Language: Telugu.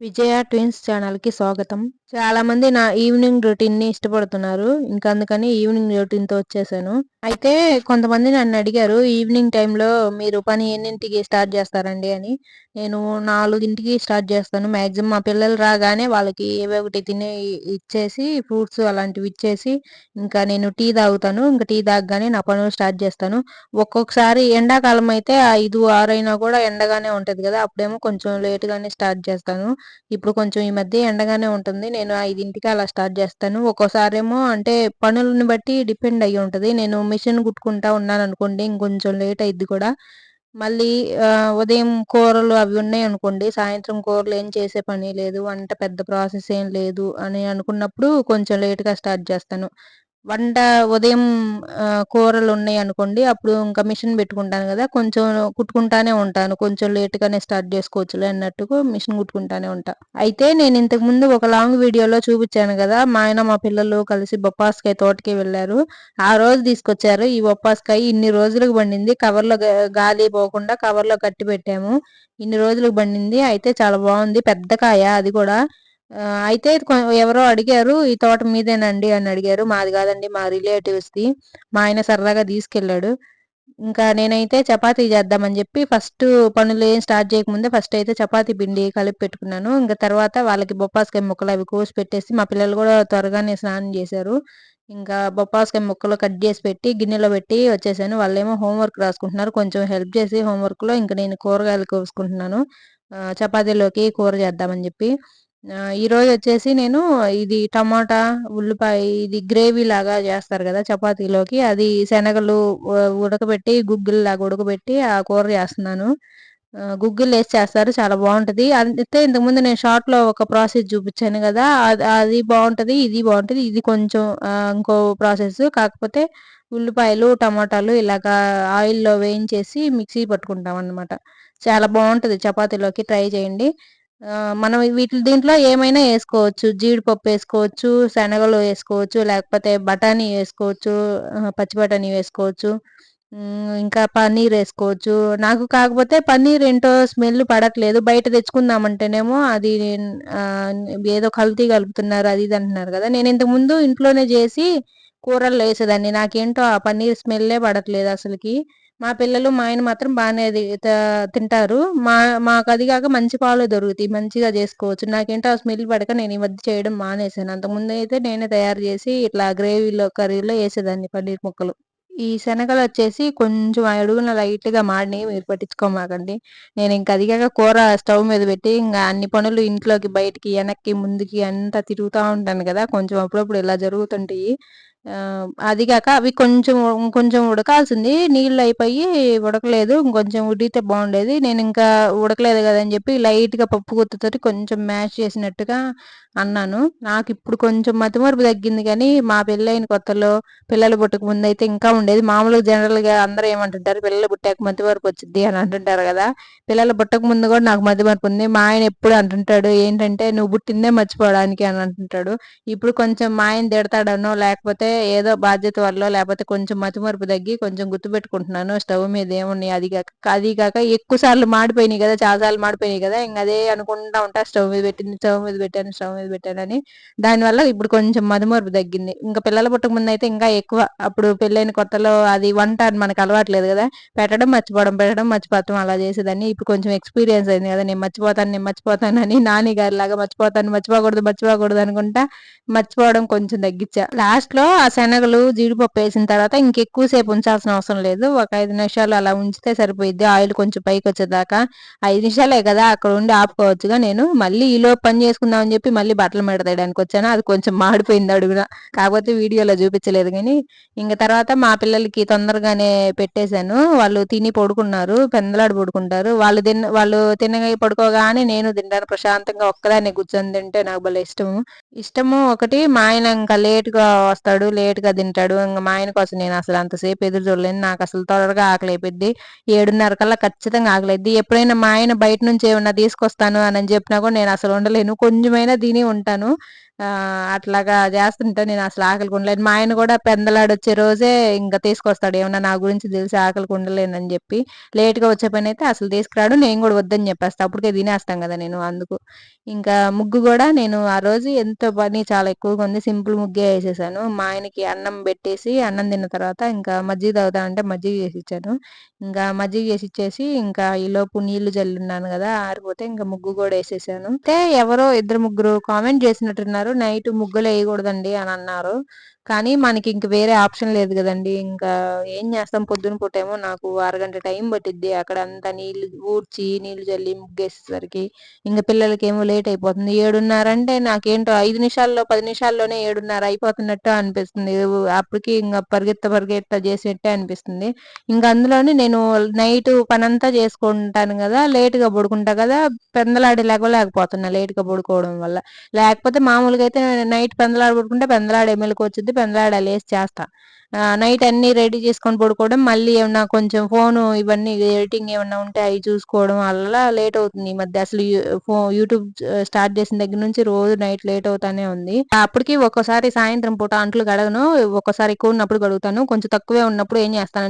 విజయ ట్విన్స్ ఛానల్‌కి స్వాగతం. చాలామంది నా ఈవినింగ్ రొటీన్‌ని ఇష్టపడుతున్నారు. ఇంకా అందుకని ఈవినింగ్ రొటీన్‌తో వచ్చేసాను. అయితే కొంతమంది నన్నడిగారు, "ఈవినింగ్ టైంలో మీరు పని ఎన్నింటికి స్టార్ట్ చేస్తారండి?" అని. నేను 4కి స్టార్ట్ చేస్తాను. మాక్సిమం మా పిల్లలు రాగానే వాళ్ళకి ఏవో ఒకటి ఇచ్చేసి, ఫ్రూట్స్ అలాంటివి ఇచ్చేసి, ఇంకా నేను టీ తాగుతాను. ఇంక టీ తాగగానే నా పనులు స్టార్ట్ చేస్తాను. ఒక్కొక్కసారి ఎండాకాలం అయితే 5, 6 అయినా కూడా ఎండగానే ఉంటది కదా! అప్పుడేమో కొంచెం లేట్‌గానే స్టార్ట్ చేస్తాను. ఇప్పుడు కొంచెం ఈ మధ్య ఎండగానే ఉంటుంది. నేను 5కి అలా స్టార్ట్ చేస్తాను. ఒక్కోసారేమో అంటే పనులని బట్టి డిపెండ్ అయ్యి ఉంటది. నేను మిషన్ కుట్టుకుంటా ఉన్నాననుకోండి, ఇంకొంచెం లేట్ అయిద్ది కూడా. మళ్ళీ ఉదయం కూరలు అవి ఉన్నాయనుకోండి, సాయంత్రం కూరలు ఏం చేసే పని లేదు, వంట పెద్ద ప్రాసెస్ ఏం లేదు అని అనుకున్నప్పుడు కొంచెం లేట్‌గా స్టార్ట్ చేస్తాను. వంట ఉదయం కూరలున్నాయనుకోండి, అప్పుడు ఇంకా మిషన్ పెట్టుకుంటాను గదా! కొంచెం కుట్టుకుంటానే ఉంటాను. కొంచెం లేట్‌గానే స్టార్ట్ జేసుకోవచ్చులే అన్నట్టుగా మిషన్ కుట్టుకుంటానే ఉంటా. అయితే నేను ఇంతకుముందు ఒక లాంగ్ వీడియోలో చూపిచ్చాను గదా! మా ఆయన, మా పిల్లలు కలిసి బొప్పాస్కాయ తోటకి వెళ్లారు. ఆ రోజు తీసుకొచ్చారు. ఈ బొప్పాస్కాయ ఇన్ని రోజులకు పండింది. కవర్‌లో గాలి పోకుండా కవర్‌లో కట్టి పెట్టాము. ఇన్ని రోజులకు పండింది. అయితే చాలా బావుంది. పెద్ద కాయ అది గూడా. అయితే ఎవరో అడిగారు, "ఈ తోట మీదేనండి?" అని అడిగారు. మాది కాదండి, మా రిలేటివ్స్‌ది. మా ఆయన సరదాగా తీసుకెళ్ళాడు. ఇంకా నేనైతే చపాతీ చేద్దామని జెప్పి పనులేం స్టార్ట్ చేయకముందే ఫస్ట్ అయితే చపాతీ పిండి కలిపి పెట్టుకున్నాను. ఇంక తర్వాత వాళ్ళకి బొప్పాస్కాయ ముక్కలు అవి కోసి పెట్టేసి, మా పిల్లలు గూడా త్వరగానే స్నానం జేశారు. ఇంకా బొప్పాస్కాయ ముక్కలు కట్ జేసి పెట్టి, గిన్నెలో పెట్టి వచ్చేసాను. వాళ్ళేమో హోంవర్క్ రాసుకుంటున్నారు. కొంచెం హెల్ప్ చేసి హోంవర్క్‌లో ఇంక నేను కూరగాయలు కోసుకుంటున్నాను. చపాతీలోకి కూర చేద్దామని జెప్పి. ఈరోజొచ్చేసి నేను ఇది టమాటా, ఉల్లిపాయ ఇది గ్రేవీలాగా జేస్తారు గదా! చపాతీలోకి. అది శనగలు ఉడకబెట్టి గుగ్గిల్లాగా ఉడకబెట్టి ఆ కూర జేస్తున్నాను. గుగ్గిల్లేసి చేస్తారు. చాలా బావుంటది. అయితే ఇంతకుముందు నేను షార్ట్‌లో ఒక ప్రాసెస్ చూపిచ్చాను గదా! అది బావుంటది. ఇది బావుంటది. ఇది కొంచెం ఇంకో ప్రాసెస్. కాకపోతే ఉల్లిపాయలు, టమాటాలు ఇలాగా ఆయిల్‌లో వేయించేసి మిక్సీ పట్టుకుంటామనమాట. చాలా బావుంటది చపాతీలోకి. ట్రై చేయండి. మనం దీంట్లో ఏమైనా యేసుకోవచ్చు. జీడిపప్పు యేసుకోవచ్చు, శనగలు యేసుకోవచ్చు, లేకపోతే బఠానీ యేసుకోవచ్చు, పచ్చి బఠానీ వేసుకోవచ్చు. ఇంకా పన్నీరేసుకోవచ్చు. నాకు కాకపోతే పన్నీర్ ఏంటో స్మెల్ పడట్లేదు. బయట తెచ్చుకుందామంటేనేమో అది ఆహ్, ఏదో కల్తీ కలుపుతున్నారు అది ఇది అంటున్నారు గదా! నేను ఇంతకుముందు ఇంట్లోనే జేసి కూరల్లో యేసేదాన్ని. నాకేంటో ఆ పన్నీర్ స్మెల్లే పడట్లేదు అసలకి. మా పిల్లలు, మా ఆయన మాత్రం బానే అది తింటారు. మాకది గాక మంచి పాలు దొరుకుతాయి. మంచిగా జేసుకోవచ్చు. నాకేంటో ఆ స్మెల్ పడక నేను ఈ మధ్య చేయడం మానేశాను. అంతకుముందయితే నేనే తయారు జేసి ఇట్లా గ్రేవీలో, కర్రీలో యేసేదాన్ని పన్నీర్ ముక్కలు. ఈ శనగలొచ్చేసి కొంచెం అడుగున లైట్‌గా మాడినయి, మీరు పట్టించుకోమాకండి. నేనింక అది గాక కూర స్టవ్ మీద పెట్టి ఇంగ అన్ని పనులు ఇంట్లోకి, బయటికి, ఎనక్కి, ముందుకి అంతా తిరుగుతా ఉంటాను గదా! కొంచెం అప్పుడప్పుడు ఇలా జరుగుతుంటయి. అది గాక అవి ఇంకొంచెం ఉడకాల్సింది. నీళ్ళయిపోయి ఉడకలేదు. ఇంకొంచెం ఉడికితే బావుండేది. నేనింకా ఉడకలేదు గదా! అని జెప్పి లైట్‌గా పప్పు గుత్తితోటి కొంచెం మ్యాష్ చేసినట్టుగా అన్నాను. నాకిప్పుడు కొంచెం మతిమరుపు తగ్గింది గానీ, మా పెళ్లయిన కొత్తలో పిల్లలు పుట్టక ముందయితే ఇంకా ఉండేది. మామూలుగా జనరల్‌గా అందరూ ఏమంటుంటారు, పిల్లలు పుట్టాక మతిమరుపు వచ్చిద్ది అని అంటుంటారు గదా! పిల్లలు పుట్టక ముందు గూడా నాకు మతిమరుపుంది. మా ఆయన ఎప్పుడు అంటుంటాడు ఏంటంటే, "నువ్వు పుట్టిందే మర్చిపోవడానికి" అని అంటుంటాడు. ఇప్పుడు కొంచెం మా ఆయన తిడతాడనో, లేకపోతే ఏదో బాధ్యత వల్లో, లేపోతే కొంచెం మతిమరుపు తగ్గి కొంచెం గుర్తుపెట్టుకుంటున్నాను. స్టవ్ మీద ఏమున్నాయి అది గాక ఎక్కువ సార్లు మాడిపోయినియి గదా! చాలా సార్లు మాడిపోయినియి గదా! ఇంగ అదే అనుకుంటా ఉంటా. స్టవ్ మీద పెట్టానని. దానివల్ల ఇప్పుడు కొంచెం మతిమరుపు తగ్గింది. ఇంక పిల్లలు పుట్టక ముందయితే ఇంకా ఎక్కువ. అప్పుడు పెళ్లైన కొత్తలో అది వంట మనకు అలవాటు లేదు గదా! పెట్టడం మర్చిపోవటం అలా చేసేదాన్ని. ఇప్పుడు కొంచెం ఎక్స్‌పీరియన్స్ అయింది గదా! నేను మర్చిపోతానని నాని గారిలాగా మర్చిపోకూడదు అనుకుంటా మర్చిపోవడం కొంచెం తగ్గిచ్చా. లాస్ట్‌లో ఆ శనగలు, జీడిపప్పు ఏసిన తర్వాత ఇంకెక్కువ సేపు ఉంచాల్సిన అవసరం లేదు. ఒక 5 నిమిషాలు అలా ఉంచితే సరిపోయిద్ది. ఆయిల్ కొంచెం పైకొచ్చేదాకా. 5 నిమిషాలే కదా! అక్కడ ఉండి ఆపుకోవచ్చుగా నేను. మళ్ళీ ఈలోపు పని చేసుకుందాం అని చెప్పి మళ్ళీ బట్టలు మడతేయడానికొచ్చాను. అది కొంచెం మాడిపోయింది అడుగున. కాకపోతే వీడియోలో చూపించలేదు గానీ, ఇంక తర్వాత మా పిల్లలకి తొందరగానే పెట్టేశాను. వాళ్ళు తిని పడుకున్నారు. పెందలాడి పడుకుంటారు. వాళ్ళు తినగా పడుకోగానే నేను తింటాను. ప్రశాంతంగా ఒక్కదాన్నే కూర్చొని తింటే నాకు భలే ఇష్టము. ఒకటి మా ఆయన ఇంకా లేట్‌గా వస్తాడు. లేట్‌గా తింటాడు. ఇంగ మా ఆయన కోసం నేనసలు అంతసేపు ఎదురు చూడలేను. నాకసలు త్వరగా ఆకలైపోద్ది. 7:30 కల్లా ఖచ్చితంగా ఆకలైద్ది. ఎప్పుడైనా మా ఆయన బయట నుంచి ఏమన్నా తీసుకొస్తాను అనని చెప్పినా కూడా నేనసలు ఉండలేను. కొంచెమైనా తిని ఉంటాను. అట్లాగా చేస్తుంటే నేను అసలు ఆకలికి ఉండలేను. మా ఆయన కూడా పెందలాడొచ్చే రోజే ఇంకా తీసుకొస్తాడు. ఏమన్నా నా గురించి తెలిసి ఆకలికి ఉండలేనని చెప్పి. లేట్‌గా వచ్చే పనైతే అసలు తీసుకురాడు. నేను కూడా వద్దని చెప్పేస్తా. అప్పటికే తినేస్తాం కదా నేను అందుకు. ఇంకా ముగ్గు గూడా నేను ఆ రోజు ఎంతో పని చాలా ఎక్కువగా ఉంది. సింపుల్ ముగ్గే ఏసేసాను. మా ఆయనకి అన్నం బెట్టేసి, అన్నం తిన్న తర్వాత ఇంకా మజ్జిగ తాగుతా అంటే మజ్జిగ చేసిచ్చాను. ఇంకా మజ్జిగ చేసిచ్చేసి, ఇంకా ఈలోపు నీళ్లు జల్లున్నాను గదా! ఆరిపోతే ఇంక ముగ్గు గూడా ఏసేసాను. అయితే ఎవరో ఇద్దరు, ముగ్గురు కామెంట్ చేసినట్టున్నారు. నైట్ ముగ్గులేయగూడదండి అనన్నారు. కానీ మనకింక వేరే ఆప్షన్ లేదు గదండీ! ఇంకా ఏం చేస్తాం పొద్దున పూటేమో నాకు అరగంట టైం పట్టిద్ది. అక్కడంతా నీళ్లు ఊడ్చి, నీళ్లు జల్లి ముగ్గేసేసరికి. ఇంక పిల్లలకేమో లేట్ అయిపోతుంది. 7:30 అంటే నాకేంటో 5 నిమిషాల్లో, 10 నిమిషాల్లోనే 7:30 అయిపోతున్నట్టు అనిపిస్తుంది. అప్పటికి ఇంగ పరిగెత్తా చేసినట్టే అనిపిస్తుంది. ఇంక అందులోని నేను నైటు పనంతా చేసుకుంటాను గదా! లేట్‌గా పడుకుంటా గదా! పెందలాడి లెగవలేకపోతున్నా లేట్‌గా పడుకోవడం వల్ల. లేకపోతే మామూలుగా అయితే నైట్ పెందలాడ పడుకుంటే పెందలాడే మెలుకువొచ్చిద్ది. పెందలాడ లేసి చేస్తా. నైట్ అన్నీ రెడీ చేసుకొని పడుకోవడం. మళ్ళీ ఏమన్నా కొంచెం ఫోను ఇవన్నీ ఎడిటింగ్ ఏమన్నా ఉంటే అయి చూసుకోవడం అలా లేట్ అవుతుంది ఈ మధ్య. అసలు యూట్యూబ్ స్టార్ట్ చేసిన దగ్గర నుంచి రోజు నైట్ లేట్ అవుతానే ఉంది. అప్పటికి ఒక్కోసారి సాయంత్రం పూట అంట్లు కడగను. ఒక్కోసారి ఎక్కువ ఉన్నప్పుడు కడుగుతాను. కొంచెం తక్కువే ఉన్నప్పుడు ఏం చేస్తానంటే